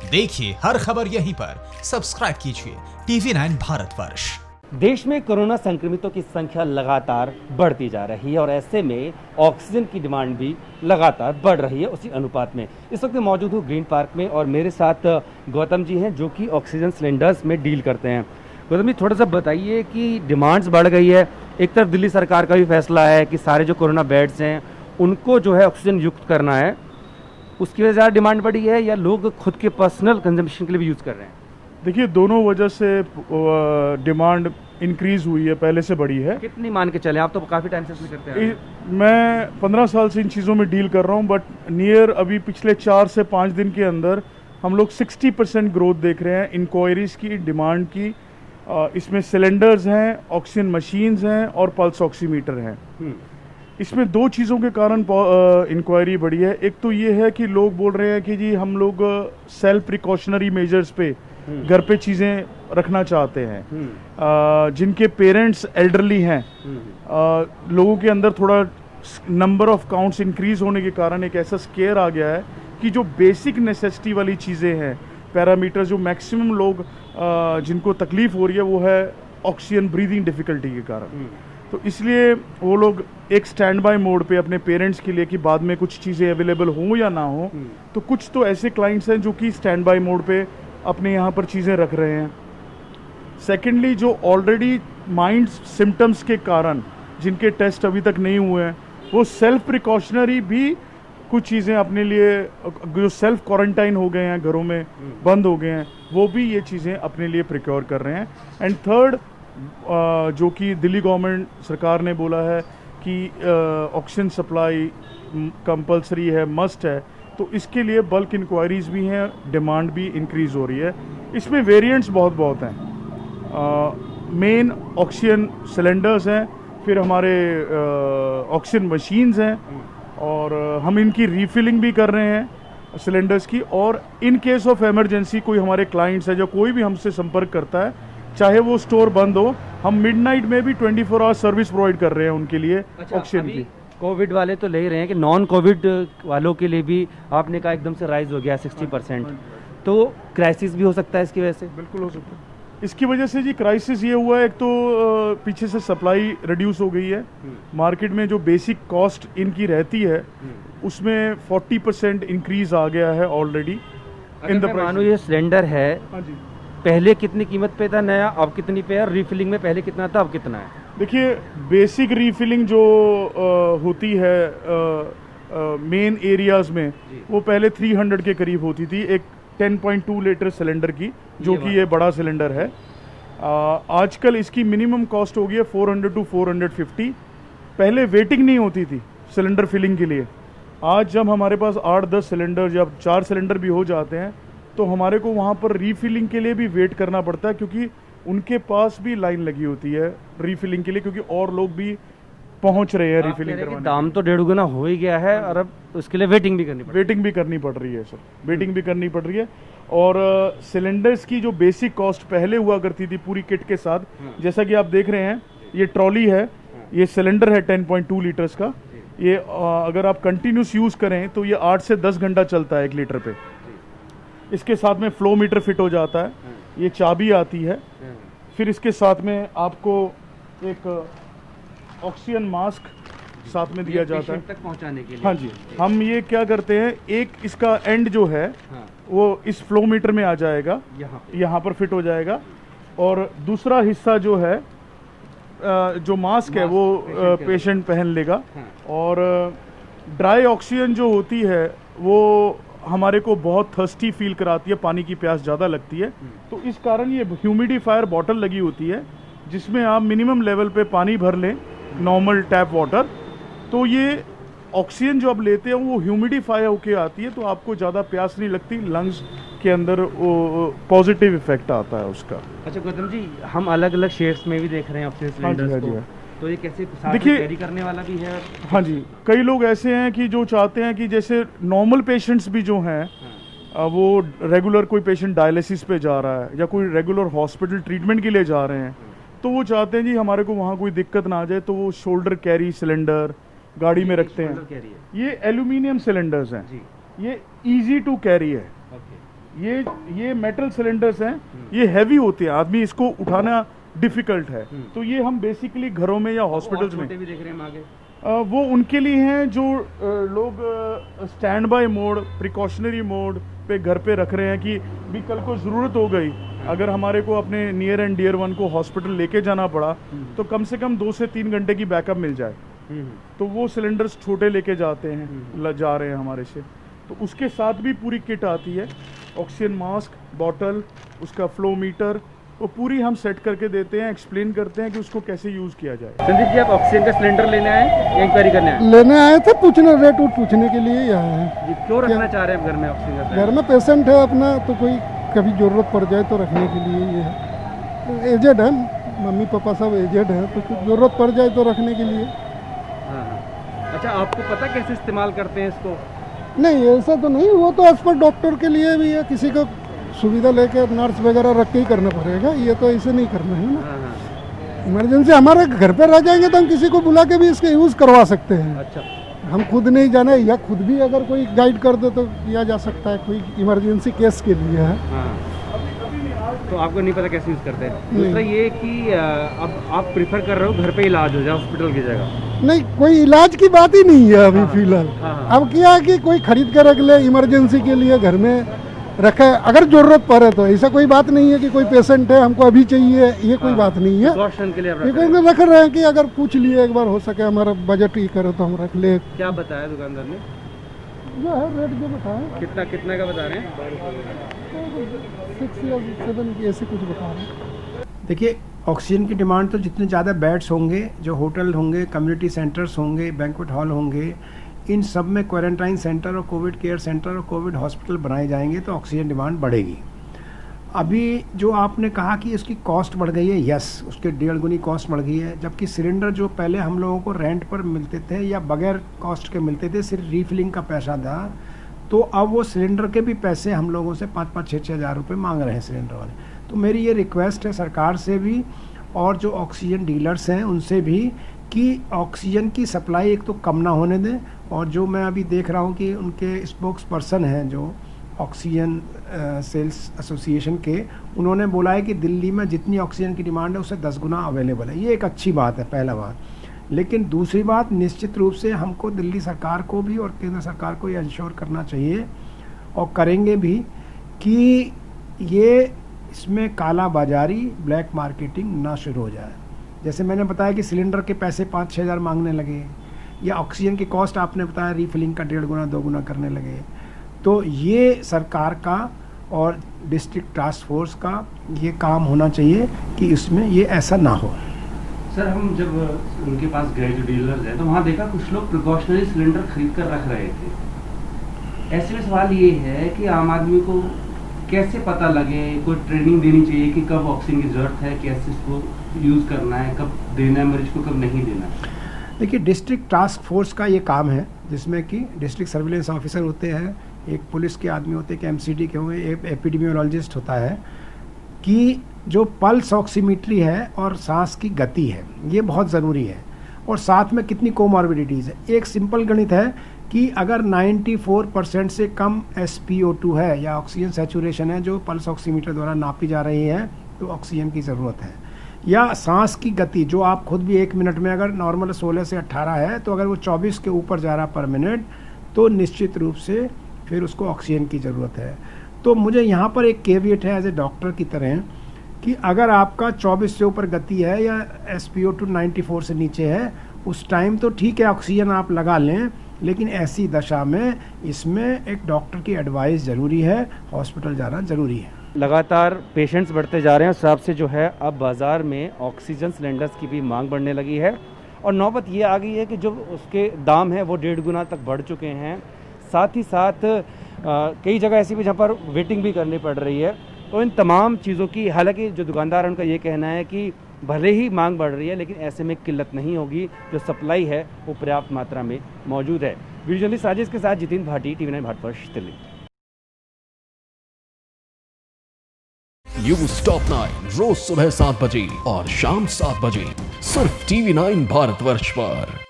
देखिए हर खबर यहीं पर, सब्सक्राइब कीजिए TV9 भारतवर्ष। देश में कोरोना संक्रमितों की संख्या लगातार बढ़ती जा रही है और ऐसे में ऑक्सीजन की डिमांड भी लगातार बढ़ रही है उसी अनुपात में। इस वक्त मैं मौजूद हूँ ग्रीन पार्क में और मेरे साथ गौतम जी हैं जो कि ऑक्सीजन सिलेंडर्स में डील करते हैं। गौतम जी थोड़ा सा बताइए कि डिमांड्स बढ़ गई है, एक तरफ दिल्ली सरकार का भी फैसला है कि सारे जो कोरोना बेड्स हैं उनको जो है ऑक्सीजन युक्त करना है, उसकी वजह से ज़्यादा डिमांड बढ़ी है या लोग खुद के पर्सनल कंजम्पशन के लिए भी यूज़ कर रहे हैं? देखिए दोनों वजह से डिमांड इंक्रीज हुई है, पहले से बढ़ी है। कितनी मान के चले, आप तो काफ़ी टाइम से इसमें करते हैं। मैं 15 साल से इन चीज़ों में डील कर रहा हूँ, बट नियर अभी पिछले 4 से 5 दिन के अंदर हम लोग 60% ग्रोथ देख रहे हैं इंक्वायरीज़ की, डिमांड की। इसमें सिलेंडर्स हैं, ऑक्सीजन मशीन्स हैं और पल्स ऑक्सीमीटर हैं। इसमें दो चीज़ों के कारण इंक्वायरी बढ़ी है। एक तो ये है कि लोग बोल रहे हैं कि जी हम लोग सेल्फ प्रिकॉशनरी मेजर्स पे घर पे चीज़ें रखना चाहते हैं। जिनके पेरेंट्स एल्डरली हैं, लोगों के अंदर थोड़ा नंबर ऑफ काउंट्स इंक्रीज होने के कारण एक ऐसा स्केयर आ गया है कि जो बेसिक नेसेसिटी वाली चीज़ें हैं, पैरामीटर जो मैक्सिमम लोग जिनको तकलीफ हो रही है वो है ऑक्सीजन ब्रीदिंग डिफ़िकल्टी के कारण। तो इसलिए वो लोग एक स्टैंड बाय मोड पे अपने पेरेंट्स के लिए कि बाद में कुछ चीज़ें अवेलेबल हो या ना हो, तो कुछ तो ऐसे क्लाइंट्स हैं जो कि स्टैंड बाय मोड पे अपने यहाँ पर चीज़ें रख रहे हैं। सेकेंडली जो ऑलरेडी माइंड सिम्टम्स के कारण जिनके टेस्ट अभी तक नहीं हुए हैं, वो सेल्फ प्रिकॉशनरी भी कुछ चीज़ें अपने लिए, जो सेल्फ क्वारंटाइन हो गए हैं, घरों में बंद हो गए हैं, वो भी ये चीज़ें अपने लिए प्रिक्योर कर रहे हैं। एंड थर्ड, जो कि दिल्ली गवर्नमेंट सरकार ने बोला है कि ऑक्सीजन सप्लाई कंपलसरी है, मस्ट है, तो इसके लिए बल्क इंक्वायरीज भी हैं, डिमांड भी इंक्रीज हो रही है। इसमें वेरिएंट्स बहुत हैं। मेन ऑक्सीजन सिलेंडर्स हैं, फिर हमारे ऑक्सीजन मशीन्स हैं और हम इनकी रीफिलिंग भी कर रहे हैं सिलेंडर्स की। और इन केस ऑफ इमरजेंसी कोई हमारे क्लाइंट्स है जो कोई भी हमसे संपर्क करता है, चाहे वो स्टोर बंद हो, हम मिडनाइट में भी 24 आवर सर्विस प्रोवाइड कर रहे हैं उनके लिए ऑक्सीजन की। कोविड वाले तो ले ही रहे हैं कि नॉन कोविड वालों के लिए भी आपने कहा एकदम से राइज हो गया 60%, तो क्राइसिस भी हो सकता है इसकी वजह से? बिल्कुल हो सकता है। इसकी वजह से जी क्राइसिस ये हुआ है, एक तो पीछे से सप्लाई रिड्यूस हो गई है, मार्केट में जो बेसिक कॉस्ट इनकी रहती है उसमें 40% इंक्रीज आ गया है ऑलरेडी इन द प्राइस। मानो ये सिलेंडर है, हाँ जी, पहले कितनी कीमत पे था नया, अब कितनी पे है? रीफिलिंग में पहले कितना था, अब कितना है? देखिए बेसिक रीफिलिंग जो होती है मेन एरियाज में, वो पहले 300 के करीब होती थी, एक 10.2 लीटर सिलेंडर की, जो कि ये बड़ा सिलेंडर है। आजकल इसकी मिनिमम कॉस्ट हो गई है 400 to 450। पहले वेटिंग नहीं होती थी सिलेंडर फिलिंग के लिए। आज जब हमारे पास 8-10 सिलेंडर, जब 4 सिलेंडर भी हो जाते हैं, तो हमारे को वहाँ पर रीफिलिंग के लिए भी वेट करना पड़ता है, क्योंकि उनके पास भी लाइन लगी होती है रीफिलिंग के लिए, क्योंकि और लोग भी पहुंच रहे हैं रीफिलिंग करवाने। दाम तो 1.5 गुना हो ही गया है और अब उसके लिए वेटिंग भी करनी पड़ रही है सर, वेटिंग भी करनी पड़ रही है। और सिलेंडर्स की जो बेसिक कॉस्ट पहले हुआ करती थी पूरी किट के साथ, जैसा कि आप देख रहे हैं, ये ट्रॉली है, ये सिलेंडर है 10.2 लीटर्स का। ये अगर आप कंटिन्यूस यूज़ करें तो ये 8 से 10 घंटा चलता है 1 लीटर पे। इसके साथ में फ्लो मीटर फिट हो जाता है, ये चाबी आती है, फिर इसके साथ में आपको एक ऑक्सीजन मास्क साथ में दिया जाता है तक पहुंचाने के लिए। हाँ जी, हम ये क्या करते हैं, एक इसका एंड जो है वो इस फ्लो मीटर में आ जाएगा, यहाँ पर फिट हो जाएगा, और दूसरा हिस्सा जो है जो मास्क है वो पेशेंट पहन लेगा। और ड्राई ऑक्सीजन जो होती है वो हमारे को बहुत थर्स्टी फील कराती है, पानी की प्यास ज़्यादा लगती है, तो इस कारण ये ह्यूमिडिफायर बॉटल लगी होती है जिसमें आप मिनिमम लेवल पे पानी भर लें, नॉर्मल टैप वाटर, तो ये ऑक्सीजन जो आप लेते हैं वो ह्यूमिडिफाई होके आती है, तो आपको ज़्यादा प्यास नहीं लगती, लंग्स के अंदर पॉजिटिव इफेक्ट आता है उसका। अच्छा गौतम जी, हम अलग अलग शेड्स में भी देख रहे हैं ऑक्सीजन सिलेंडर्स को, तो ये कैसे देखिए कैरी करने वाला भी है? हाँ जी, कई लोग ऐसे हैं कि जो चाहते हैं कि जैसे नॉर्मल पेशेंट्स भी जो हैं, वो रेगुलर कोई पेशेंट डायलिसिस पे जा रहा है या कोई रेगुलर हॉस्पिटल ट्रीटमेंट के लिए जा रहे हैं, तो वो चाहते हैं जी हमारे को वहाँ कोई दिक्कत ना आ जाए, तो वो शोल्डर कैरी सिलेंडर गाड़ी में रखते हैं। ये एल्यूमिनियम सिलेंडर्स हैं, ये इजी टू कैरी है। ये मेटल सिलेंडर्स हैं, ये हैवी होते हैं, आदमी इसको उठाना डिफिकल्ट है। तो ये हम बेसिकली घरों में या हॉस्पिटल्स में छोटे भी देख रहे हैं हम आगे। वो उनके लिए हैं जो लोग stand by mode, precautionary mode पे घर पे रख रहे हैं कि भी कल को ज़रूरत हो गई, अगर हमारे को अपने नियर एंड डियर वन को हॉस्पिटल लेके जाना पड़ा तो कम से कम 2 से 3 घंटे की बैकअप मिल जाए। तो वो सिलेंडर्स छोटे लेके जाते हैं, जा रहे हैं हमारे से। तो उसके साथ भी पूरी किट आती है, ऑक्सीजन मास्क, बॉटल, उसका फ्लो मीटर, वो पूरी हम सेट करके देते हैं, एक्सप्लेन करते हैं कि उसको कैसे यूज़ किया जाए। संदीप जी, आप ऑक्सीजन का सिलेंडर लेने आए या इंक्वायरी करने आए? लेने आए थे, पूछने रेट उट पूछने के लिए ही आए हैं। जी, क्यों रखना चाह रहे हैं घर में ऑक्सीजन का? घर में पेशेंट है अपना, तो कोई कभी ज़रूरत पड़ जाए तो रखने के लिए ये है। एजेड है, मम्मी पापा सब एजेड हैं, तो कुछ ज़रूरत पड़ जाए तो रखने के लिए। हाँ। अच्छा, आपको पता कैसे इस्तेमाल करते हैं इसको? नहीं, ऐसा तो नहीं, वो तो एज पर डॉक्टर के लिए भी है, किसी को सुविधा लेकर नर्स वगैरह रख के ही करना पड़ेगा, ये तो ऐसे नहीं करना है ना। इमरजेंसी हमारे घर पे रह जाएंगे तो हम किसी को बुला के भी इसका यूज़ करवा सकते हैं। अच्छा, हम खुद नहीं जाने या खुद भी अगर कोई गाइड कर दे तो किया जा सकता है, कोई इमरजेंसी केस के लिए है। हाँ। तो आपको नहीं पता कैसे यूज़ करते हैं। दूसरा ये कि अब आप प्रिफर कर रहे हो घर पे इलाज हो जाए हॉस्पिटल की जगह? नहीं, कोई इलाज की बात ही नहीं है अभी फिलहाल। हाँ। अब क्या है कि कोई खरीद कर रख ले, इमरजेंसी के लिए घर में रखे, अगर जरूरत पड़े तो। ऐसा कोई बात नहीं है कि कोई पेशेंट है हमको अभी चाहिए, ये कोई बात नहीं है। प्रिकॉशन के लिए आप ये रख रहे हैं। रख रहे हैं कि अगर पूछ लिए एक बार, हो सके हमारा बजट ही करे तो हम रख ले। क्या बताया दुकानदार ने? जो है रेट जो बताया, कितना का बता रहे हैं? 6 या 7 ऐसे कुछ बता रहे हैं। देखिए, ऑक्सीजन की डिमांड तो जितने ज़्यादा बेड्स होंगे, जो होटल होंगे, कम्युनिटी सेंटर्स होंगे, बैंक्वेट हॉल होंगे, इन सब में क्वारंटाइन सेंटर और कोविड केयर सेंटर और कोविड हॉस्पिटल बनाए जाएंगे तो ऑक्सीजन डिमांड बढ़ेगी। अभी जो आपने कहा कि इसकी कॉस्ट बढ़ गई है, यस, उसके 1.5 गुनी कॉस्ट बढ़ गई है। जबकि सिलेंडर जो पहले हम लोगों को रेंट पर मिलते थे या बगैर कॉस्ट के मिलते थे, सिर्फ रीफिलिंग का पैसा था, तो अब वो सिलेंडर के भी पैसे हम लोगों से 5-5, 6-6 हज़ार रुपये मांग रहे हैं सिलेंडर वाले। तो मेरी ये रिक्वेस्ट है सरकार से भी और जो ऑक्सीजन डीलर्स हैं उनसे भी कि ऑक्सीजन की सप्लाई एक तो कम ना होने दें। और जो मैं अभी देख रहा हूँ कि उनके स्पोक्स पर्सन हैं जो ऑक्सीजन सेल्स एसोसिएशन के, उन्होंने बोला है कि दिल्ली में जितनी ऑक्सीजन की डिमांड है उससे 10 गुना अवेलेबल है। ये एक अच्छी बात है, पहला बात। लेकिन दूसरी बात, निश्चित रूप से हमको दिल्ली सरकार को भी और केंद्र सरकार को ये इंश्योर करना चाहिए और करेंगे भी कि ये इसमें काला बाजारी, ब्लैक मार्केटिंग ना शुरू हो जाए। जैसे मैंने बताया कि सिलेंडर के पैसे 5-6 हज़ार मांगने लगे, या ऑक्सीजन की कॉस्ट आपने बताया रीफिलिंग का 1.5 गुना 2 गुना करने लगे। तो ये सरकार का और डिस्ट्रिक्ट टास्क फोर्स का ये काम होना चाहिए कि इसमें ये ऐसा ना हो। सर, हम जब उनके पास गए जो डीलर्स हैं तो वहाँ देखा कुछ लोग प्रिकॉशनरी सिलेंडर खरीद कर रख रहे थे। ऐसे में सवाल ये है कि आम आदमी को कैसे पता लगे, कोई ट्रेनिंग देनी चाहिए कि कब ऑक्सीजन की ज़रूरत है, कैसे इसको यूज़ करना है, कब देना है मरीज को, कब नहीं देना है? देखिए, डिस्ट्रिक्ट टास्क फोर्स का ये काम है जिसमें कि डिस्ट्रिक्ट सर्विलेंस ऑफिसर होते हैं, एक पुलिस के आदमी होते हैं, एक एमसीडी के हुए, एक एपिडेमियोलॉजिस्ट होता है, कि जो पल्स ऑक्सीमीट्री है और सांस की गति है ये बहुत ज़रूरी है, और साथ में कितनी कोमॉर्बिडिटीज़ है। एक सिंपल गणित है कि अगर 94% से कम SpO2 है या ऑक्सीजन सैचुरेशन है जो पल्स ऑक्सीमीटर द्वारा नापी जा रही है, तो ऑक्सीजन की ज़रूरत है। या सांस की गति जो आप खुद भी 1 मिनट में अगर नॉर्मल 16 से 18 है, तो अगर वो 24 के ऊपर जा रहा पर मिनट, तो निश्चित रूप से फिर उसको ऑक्सीजन की ज़रूरत है। तो मुझे यहाँ पर एक केविएट है एज ए डॉक्टर की तरह कि अगर आपका 24 से ऊपर गति है या SpO2 94 से नीचे है, उस टाइम तो ठीक है ऑक्सीजन आप लगा लें, लेकिन ऐसी दशा में इसमें एक डॉक्टर की एडवाइस ज़रूरी है, हॉस्पिटल जाना ज़रूरी है। लगातार पेशेंट्स बढ़ते जा रहे हैं, उस हिसाब से जो है अब बाज़ार में ऑक्सीजन सिलेंडर्स की भी मांग बढ़ने लगी है और नौबत ये आ गई है कि जो उसके दाम हैं वो 1.5 गुना तक बढ़ चुके हैं। साथ ही साथ कई जगह ऐसी भी जहाँ पर वेटिंग भी करनी पड़ रही है। तो इन तमाम चीज़ों की, हालांकि जो दुकानदार हैं उनका ये कहना है कि भले ही मांग बढ़ रही है लेकिन ऐसे में किल्लत नहीं होगी, जो सप्लाई है वो पर्याप्त मात्रा में मौजूद है। वीडियो जर्नलिस्ट राजेश के साथ Jitin Bhati, TV9 Bharatvarsh, Delhi. News top 9 रोज सुबह 7 बजे और शाम 7 बजे सिर्फ TV9 भारतवर्ष पर।